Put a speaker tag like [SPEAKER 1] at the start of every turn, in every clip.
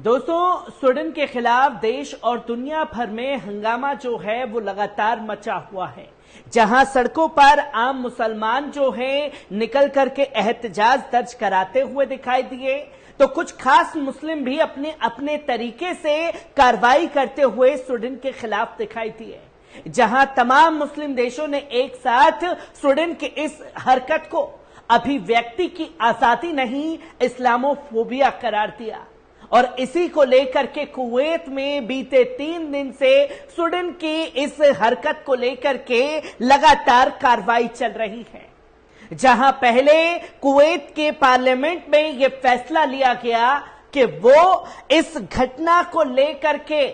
[SPEAKER 1] दोस्तों, स्वीडन के खिलाफ देश और दुनिया भर में हंगामा जो है वो लगातार मचा हुआ है। जहां सड़कों पर आम मुसलमान जो है निकल करके एहतजाज दर्ज कराते हुए दिखाई दिए, तो कुछ खास मुस्लिम भी अपने अपने तरीके से कार्रवाई करते हुए स्वीडन के खिलाफ दिखाई दिए। जहां तमाम मुस्लिम देशों ने एक साथ स्वीडन के इस हरकत को अभिव्यक्ति की आजादी नहीं, इस्लामोफोबिया करार दिया। और इसी को लेकर के कुवैत में बीते 3 दिन से स्वीडन की इस हरकत को लेकर के लगातार कार्रवाई चल रही है। जहां पहले कुवैत के पार्लियामेंट में यह फैसला लिया गया कि वो इस घटना को लेकर के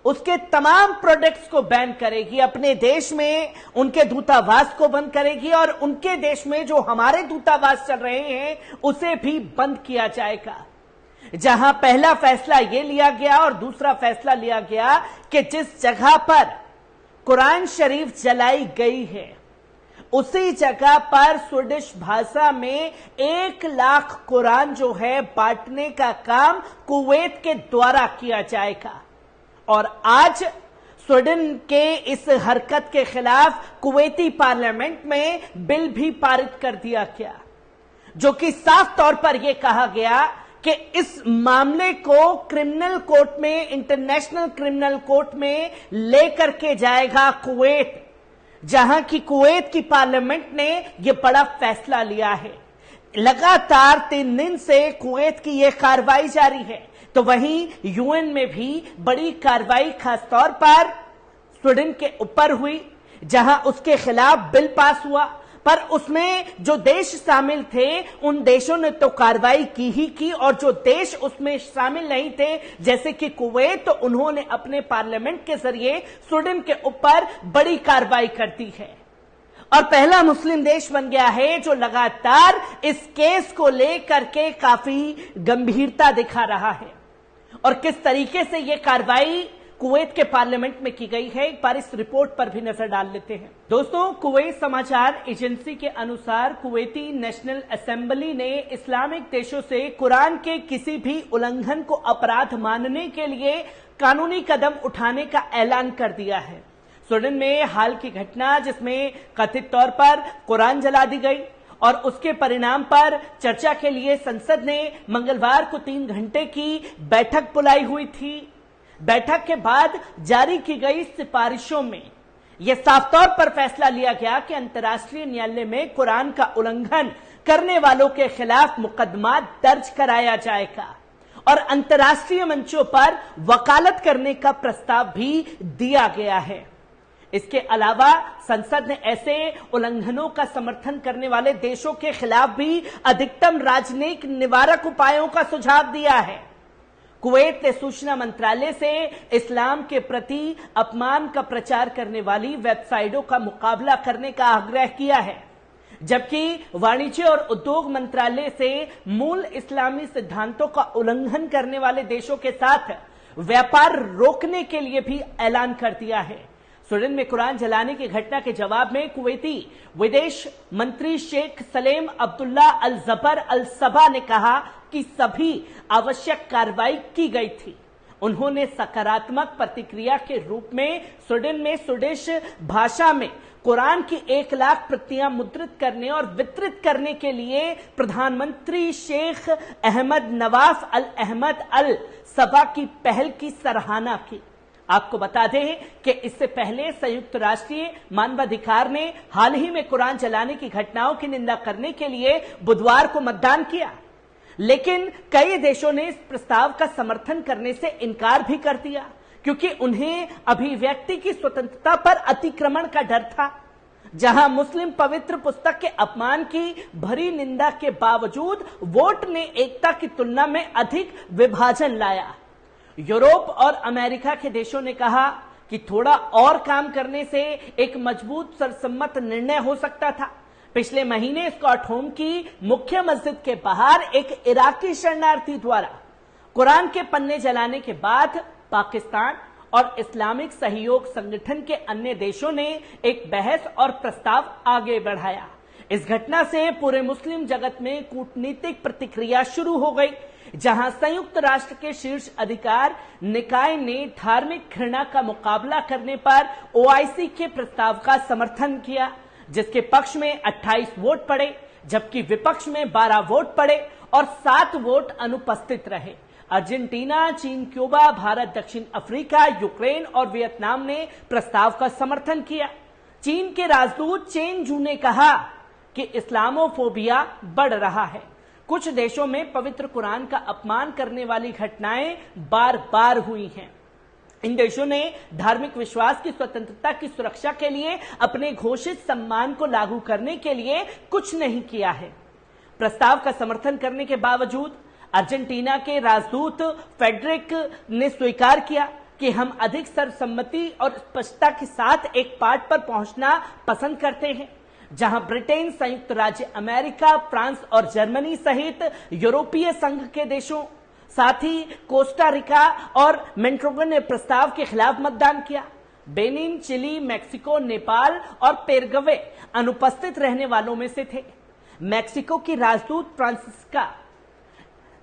[SPEAKER 1] उसके तमाम प्रोडक्ट्स को बैन करेगी, अपने देश में उनके दूतावास को बंद करेगी और उनके देश में जो हमारे दूतावास चल रहे हैं उसे भी बंद किया जाएगा। जहां पहला फैसला यह लिया गया और दूसरा फैसला लिया गया कि जिस जगह पर कुरान शरीफ जलाई गई है उसी जगह पर स्वीडिश भाषा में 1 लाख कुरान जो है बांटने का काम कुवैत के द्वारा किया जाएगा। और आज स्वीडन के इस हरकत के खिलाफ कुवैती पार्लियामेंट में बिल भी पारित कर दिया गया, जो कि साफ तौर पर यह कहा गया कि इस मामले को क्रिमिनल कोर्ट में, इंटरनेशनल क्रिमिनल कोर्ट में लेकर के जाएगा कुवैत। जहां की कुवैत की पार्लियामेंट ने यह बड़ा फैसला लिया है। लगातार 3 दिन से कुवैत की यह कार्रवाई जारी है, तो वहीं यूएन में भी बड़ी कार्रवाई खासतौर पर स्वीडन के ऊपर हुई, जहां उसके खिलाफ बिल पास हुआ। पर उसमें जो देश शामिल थे उन देशों ने तो कार्रवाई की ही की, और जो देश उसमें शामिल नहीं थे जैसे कि कुवैत, तो उन्होंने अपने पार्लियामेंट के जरिए स्वीडन के ऊपर बड़ी कार्रवाई कर दी है और पहला मुस्लिम देश बन गया है जो लगातार इस केस को लेकर के काफी गंभीरता दिखा रहा है। और किस तरीके से यह कार्रवाई कुवैत के पार्लियामेंट में की गई है, एक बार इस रिपोर्ट पर भी नजर डाल लेते हैं। दोस्तों, कुवैत समाचार एजेंसी के अनुसार कुवैती नेशनल असेंबली ने इस्लामिक देशों से कुरान के किसी भी उल्लंघन को अपराध मानने के लिए कानूनी कदम उठाने का ऐलान कर दिया है। स्वीडन में हाल की घटना जिसमें कथित तौर पर कुरान जला दी गई और उसके परिणाम पर चर्चा के लिए संसद ने मंगलवार को 3 घंटे की बैठक बुलाई हुई थी। बैठक के बाद जारी की गई सिफारिशों में यह साफ तौर पर फैसला लिया गया कि अंतर्राष्ट्रीय न्यायालय में कुरान का उल्लंघन करने वालों के खिलाफ मुकदमा दर्ज कराया जाएगा और अंतर्राष्ट्रीय मंचों पर वकालत करने का प्रस्ताव भी दिया गया है। इसके अलावा संसद ने ऐसे उल्लंघनों का समर्थन करने वाले देशों के खिलाफ भी अधिकतम राजनयिक निवारक उपायों का सुझाव दिया है। कुवैत ने सूचना मंत्रालय से इस्लाम के प्रति अपमान का प्रचार करने वाली वेबसाइटों का मुकाबला करने का आग्रह किया है, जबकि वाणिज्य और उद्योग मंत्रालय से मूल इस्लामी सिद्धांतों का उल्लंघन करने वाले देशों के साथ व्यापार रोकने के लिए भी ऐलान कर दिया है। स्वीडन में कुरान जलाने की घटना के जवाब में कुवैती विदेश मंत्री शेख सलेम अब्दुल्ला अल जबर अल सबा ने कहा कि सभी आवश्यक कार्रवाई की गई थी। उन्होंने सकारात्मक प्रतिक्रिया के रूप में स्वीडन में स्वीडिश भाषा में कुरान की 1 लाख प्रतियां मुद्रित करने और वितरित करने के लिए प्रधानमंत्री शेख अहमद नवाफ अल अहमद अल सबा की पहल की सराहना की। आपको बता दें कि इससे पहले संयुक्त राष्ट्रीय मानवाधिकार ने हाल ही में कुरान जलाने की घटनाओं की निंदा करने के लिए बुधवार को मतदान किया, लेकिन कई देशों ने इस प्रस्ताव का समर्थन करने से इनकार भी कर दिया क्योंकि उन्हें अभिव्यक्ति की स्वतंत्रता पर अतिक्रमण का डर था। जहां मुस्लिम पवित्र पुस्तक के अपमान की भरी निंदा के बावजूद वोट ने एकता की तुलना में अधिक विभाजन लाया। यूरोप और अमेरिका के देशों ने कहा कि थोड़ा और काम करने से एक मजबूत सर्वसम्मत निर्णय हो सकता था। पिछले महीने स्टॉकहोम की मुख्य मस्जिद के बाहर एक इराकी शरणार्थी द्वारा कुरान के पन्ने जलाने के बाद पाकिस्तान और इस्लामिक सहयोग संगठन के अन्य देशों ने एक बहस और प्रस्ताव आगे बढ़ाया। इस घटना से पूरे मुस्लिम जगत में कूटनीतिक प्रतिक्रिया शुरू हो गई, जहां संयुक्त राष्ट्र के शीर्ष अधिकार निकाय ने धार्मिक घृणा का मुकाबला करने पर ओआईसी के प्रस्ताव का समर्थन किया, जिसके पक्ष में 28 वोट पड़े, जबकि विपक्ष में 12 वोट पड़े और 7 वोट अनुपस्थित रहे। अर्जेंटीना, चीन, क्यूबा, भारत, दक्षिण अफ्रीका, यूक्रेन और वियतनाम ने प्रस्ताव का समर्थन किया। चीन के राजदूत चेन जू ने कहा कि इस्लामोफोबिया बढ़ रहा है। कुछ देशों में पवित्र कुरान का अपमान करने वाली घटनाएं बार बार हुई हैं। इन देशों ने धार्मिक विश्वास की स्वतंत्रता की सुरक्षा के लिए अपने घोषित सम्मान को लागू करने के लिए कुछ नहीं किया है। प्रस्ताव का समर्थन करने के बावजूद अर्जेंटीना के राजदूत फेडरिक ने स्वीकार किया कि हम अधिक सर्वसम्मति और स्पष्टता के साथ एक पाठ पर पहुंचना पसंद करते हैं, जहां ब्रिटेन, संयुक्त राज्य अमेरिका, फ्रांस और जर्मनी सहित यूरोपीय संघ के देशों, साथ ही कोस्टा रिका और मोंटेनेग्रो ने प्रस्ताव के खिलाफ मतदान किया। बेनिन, चिली, मेक्सिको, नेपाल और पेराग्वे अनुपस्थित रहने वालों में से थे। मेक्सिको की राजदूत फ्रांसिस्का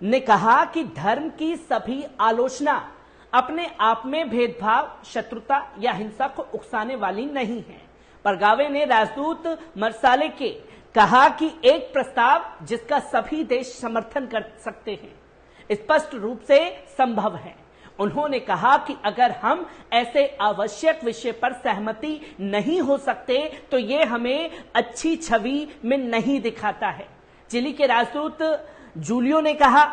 [SPEAKER 1] ने कहा कि धर्म की सभी आलोचना अपने आप में भेदभाव, शत्रुता या हिंसा को उकसाने वाली नहीं है। परगावे ने राजदूत मरसाले के कहा कि एक प्रस्ताव जिसका सभी देश समर्थन कर सकते हैं स्पष्ट रूप से संभव है। उन्होंने कहा कि अगर हम ऐसे आवश्यक विषय पर सहमति नहीं हो सकते तो ये हमें अच्छी छवि में नहीं दिखाता है। चिली के राजदूत जूलियो ने कहा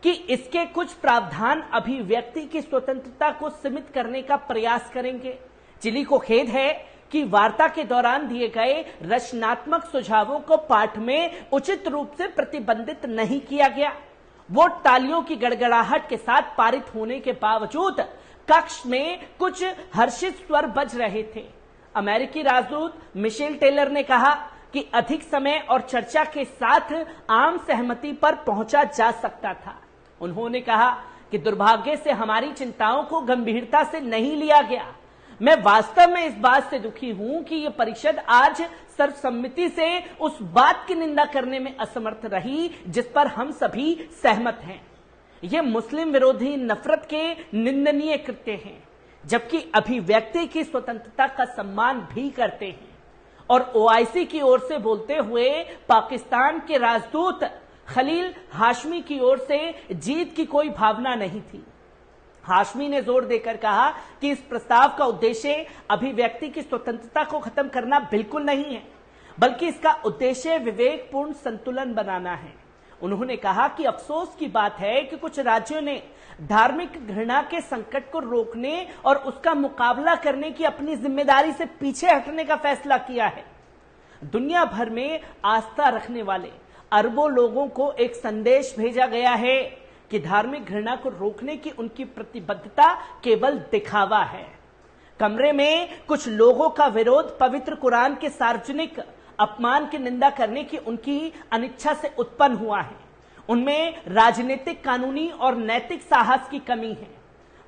[SPEAKER 1] कि इसके कुछ प्रावधान अभिव्यक्ति की स्वतंत्रता को सीमित करने का प्रयास करेंगे। चिली को खेद है कि वार्ता के दौरान दिए गए रचनात्मक सुझावों को पाठ में उचित रूप से प्रतिबंधित नहीं किया गया। वोट तालियों की गड़गड़ाहट के साथ पारित होने के बावजूद कक्ष में कुछ हर्षित स्वर बज रहे थे। अमेरिकी राजदूत मिशेल टेलर ने कहा कि अधिक समय और चर्चा के साथ आम सहमति पर पहुंचा जा सकता था। उन्होंने कहा कि दुर्भाग्य से हमारी चिंताओं को गंभीरता से नहीं लिया गया। मैं वास्तव में इस बात से दुखी हूं कि यह परिषद आज सर्वसम्मति से उस बात की निंदा करने में असमर्थ रही जिस पर हम सभी सहमत हैं। ये मुस्लिम विरोधी नफरत के निंदनीय कृत्य हैं, जबकि अभिव्यक्ति की स्वतंत्रता का सम्मान भी करते हैं। और ओआईसी की ओर से बोलते हुए पाकिस्तान के राजदूत खलील हाशमी की ओर से जीत की कोई भावना नहीं थी। हाशमी ने जोर देकर कहा कि इस प्रस्ताव का उद्देश्य अभिव्यक्ति की स्वतंत्रता को खत्म करना बिल्कुल नहीं है, बल्कि इसका उद्देश्य विवेकपूर्ण संतुलन बनाना है। उन्होंने कहा कि अफसोस की बात है कि कुछ राज्यों ने धार्मिक घृणा के संकट को रोकने और उसका मुकाबला करने की अपनी जिम्मेदारी से पीछे हटने का फैसला किया है। दुनिया भर में आस्था रखने वाले अरबों लोगों को एक संदेश भेजा गया है कि धार्मिक घृणा को रोकने की उनकी प्रतिबद्धता केवल दिखावा है। कमरे में कुछ लोगों का विरोध पवित्र कुरान के सार्वजनिक अपमान की निंदा करने की उनकी अनिच्छा से उत्पन्न हुआ है। उनमें राजनीतिक, कानूनी और नैतिक साहस की कमी है।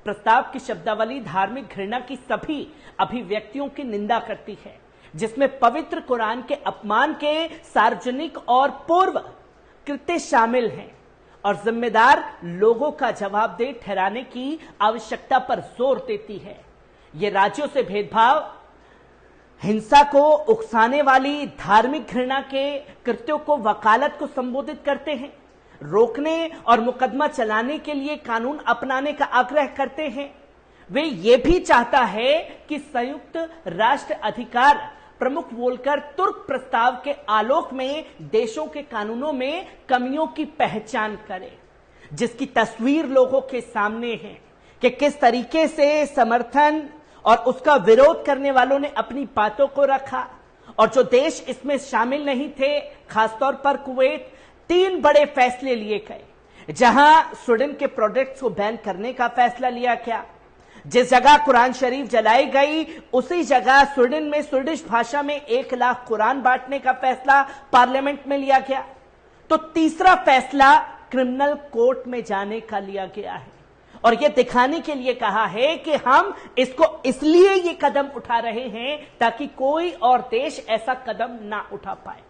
[SPEAKER 1] प्रस्ताव की शब्दावली धार्मिक घृणा की सभी अभिव्यक्तियों की निंदा करती है, जिसमें पवित्र कुरान के अपमान के सार्वजनिक और पूर्व कृत्य शामिल हैं, और जिम्मेदार लोगों का जवाबदेह ठहराने की आवश्यकता पर जोर देती है। ये राज्यों से भेदभाव, हिंसा को उकसाने वाली धार्मिक घृणा के कृत्यों को वकालत को संबोधित करते हैं, रोकने और मुकदमा चलाने के लिए कानून अपनाने का आग्रह करते हैं। वे ये भी चाहता है कि संयुक्त राष्ट्र अधिकार प्रमुख बोलकर तुर्क प्रस्ताव के आलोक में देशों के कानूनों में कमियों की पहचान करे, जिसकी तस्वीर लोगों के सामने है कि किस तरीके से समर्थन और उसका विरोध करने वालों ने अपनी बातों को रखा, और जो देश इसमें शामिल नहीं थे, खासतौर पर कुवैत, 3 बड़े फैसले लिए गए। जहां स्वीडन के प्रोडक्ट्स को बैन करने का फैसला लिया गया, जिस जगह कुरान शरीफ जलाई गई उसी जगह स्वीडन में स्वीडिश भाषा में 1 लाख कुरान बांटने का फैसला पार्लियामेंट में लिया गया। तो तीसरा फैसला क्रिमिनल कोर्ट में जाने का लिया गया है, और यह दिखाने के लिए कहा है कि हम इसको इसलिए ये कदम उठा रहे हैं ताकि कोई और देश ऐसा कदम ना उठा पाए।